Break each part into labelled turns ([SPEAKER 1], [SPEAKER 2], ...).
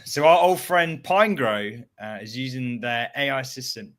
[SPEAKER 1] So our old friend Pinegrow is using their AI assistant,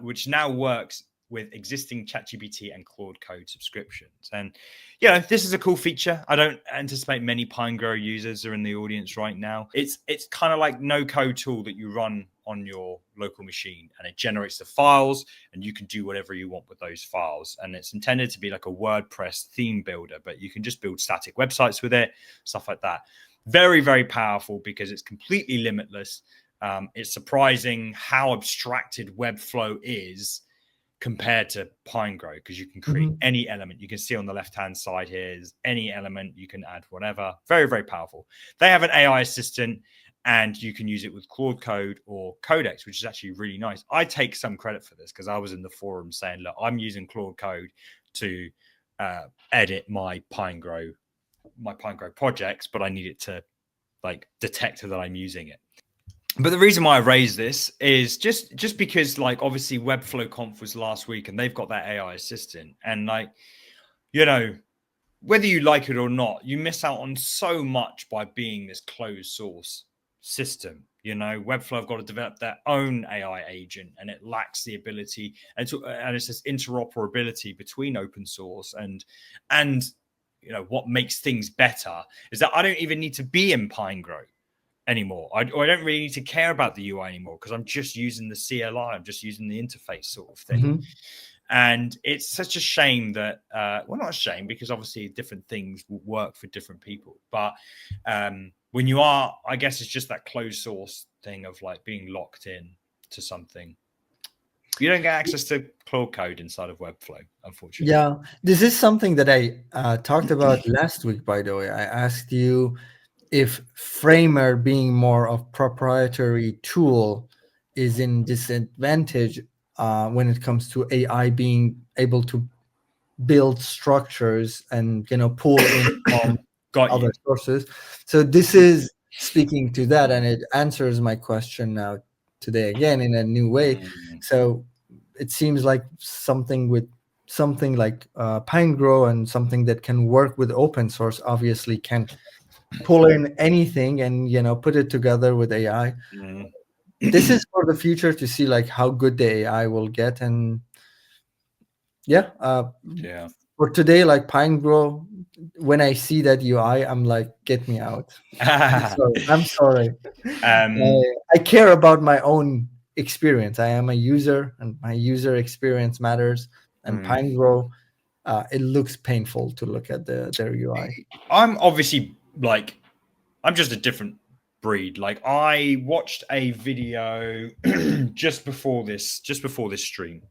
[SPEAKER 1] which now works with existing ChatGPT and Claude Code subscriptions. And, this is a cool feature. I don't anticipate many Pinegrow users are in the audience right now. It's kind of like no code tool that you run on your local machine, and it generates the files and you can do whatever you want with those files. And it's intended to be like a WordPress theme builder, but you can just build static websites with it, stuff like that. Very, very powerful because it's completely limitless. It's surprising how abstracted Webflow is compared to Pinegrow, because you can create any element. You can see on the left-hand side here is any element. You can add whatever. Very, very powerful. They have an AI assistant, and you can use it with Claude Code or Codex, which is actually really nice. I take some credit for this because I was in the forum saying, look, I'm using Claude Code to edit my Pinegrow projects, but I need it to detect that I'm using it. But the reason why I raised this is just because, obviously Webflow Conf was last week and they've got that AI assistant. And whether you like it or not, you miss out on so much by being this closed source system. Webflow have got to develop their own AI agent, and it lacks the ability, and it's this interoperability between open source and what makes things better is that I don't even need to be in Pinegrow anymore. I don't really need to care about the UI anymore because I'm just using the CLI. I'm just using the interface sort of thing. And it's such a shame that, not a shame, because obviously different things will work for different people. But when you are, I guess it's just that closed source thing of being locked in to something. You don't get access to Claude Code inside of Webflow, unfortunately.
[SPEAKER 2] Yeah, this is something that I talked about last week, by the way. I asked you if Framer being more of proprietary tool is in disadvantage when it comes to AI being able to build structures and pull in from other sources. So this is speaking to that, and it answers my question now today again in a new way. So it seems like something like Pinegrow and something that can work with open source obviously can pull in anything and put it together with AI. This is for the future to see how good the AI will get. And for today, Pinegrow, when I see that UI, I'm like, get me out. I'm sorry. I care about my own experience. I am a user, and my user experience matters. And Pinegrow, it looks painful to look at their UI.
[SPEAKER 1] I'm obviously I'm just a different breed. I watched a video just before this stream.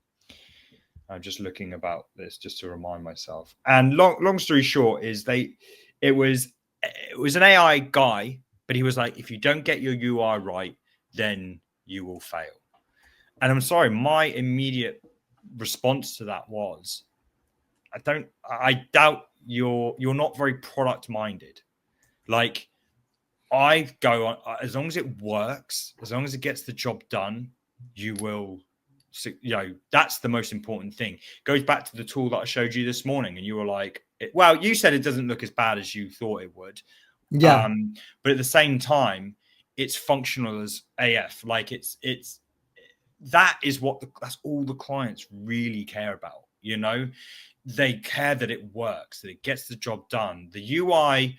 [SPEAKER 1] I'm just looking about this just to remind myself. And long story short is it was an AI guy, but he was like, if you don't get your UI right, then you will fail. And I'm sorry, my immediate response to that was, I doubt you're not very product minded. I go on, as long as it works, as long as it gets the job done, you will, that's the most important thing. Goes back to the tool that I showed you this morning, and you were like, well, you said it doesn't look as bad as you thought it would.
[SPEAKER 2] Yeah.
[SPEAKER 1] But at the same time, it's functional as AF. That's all the clients really care about. They care that it works, that it gets the job done. The UI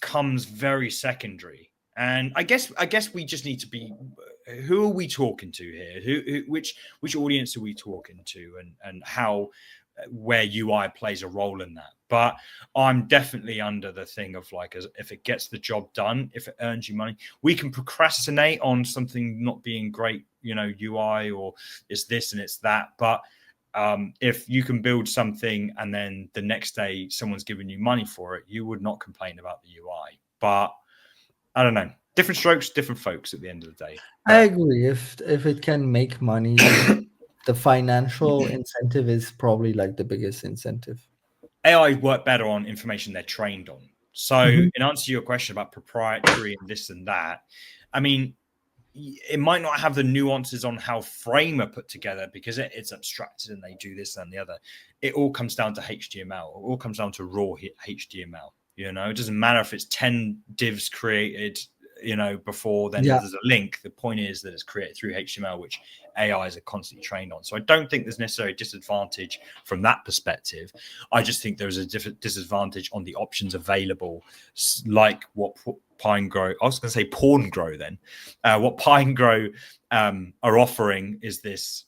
[SPEAKER 1] comes very secondary. And I guess we just need to be, who are we talking to here? Which audience are we talking to, and how, where UI plays a role in that. But I'm definitely under the thing of if it gets the job done, if it earns you money, we can procrastinate on something not being great, UI, or it's this and it's that. But if you can build something and then the next day someone's giving you money for it, you would not complain about the UI. But I don't know. Different strokes, different folks at the end of the day.
[SPEAKER 2] I agree. If it can make money, the financial incentive is probably the biggest incentive.
[SPEAKER 1] AI work better on information they're trained on. So in answer to your question about proprietary and this and that, I mean, it might not have the nuances on how Framer put together because it's abstracted and they do this and the other. It all comes down to HTML. It all comes down to raw HTML. It doesn't matter if it's 10 divs created before then
[SPEAKER 2] Yeah.
[SPEAKER 1] there's a link. The point is that it's created through HTML, which AIs are constantly trained on. So I don't think there's necessarily a disadvantage from that perspective. I just think there's a disadvantage on the options available, like what Pinegrow, I was going to say Porngrow then, what Pinegrow are offering is this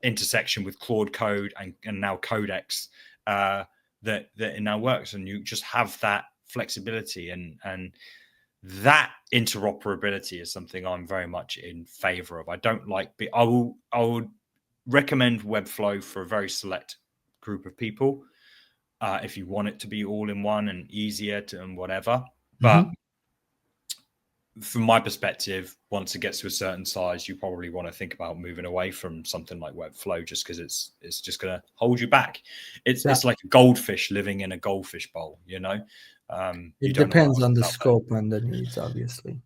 [SPEAKER 1] intersection with Claude Code and now Codex that it now works, and you just have that flexibility and that interoperability is something I'm very much in favor of. I don't like, I would recommend Webflow for a very select group of people if you want it to be all in one and easier to and whatever. But from my perspective, once it gets to a certain size, you probably want to think about moving away from something like Webflow, just because it's just going to hold you back. It's like a goldfish living in a goldfish bowl,
[SPEAKER 2] It depends on the scope and the needs, obviously.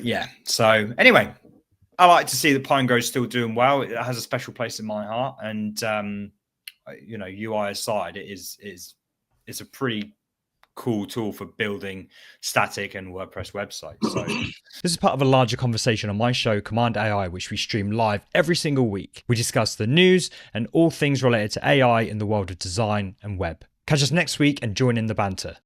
[SPEAKER 1] Yeah. So anyway, I like to see that Pinegrow is still doing well. It has a special place in my heart, and UI aside, it's a pretty cool tool for building static and WordPress websites. So this is part of a larger conversation on my show, Cmd+AI, which we stream live every single week. We discuss the news and all things related to AI in the world of design and web. Catch us next week and join in the banter.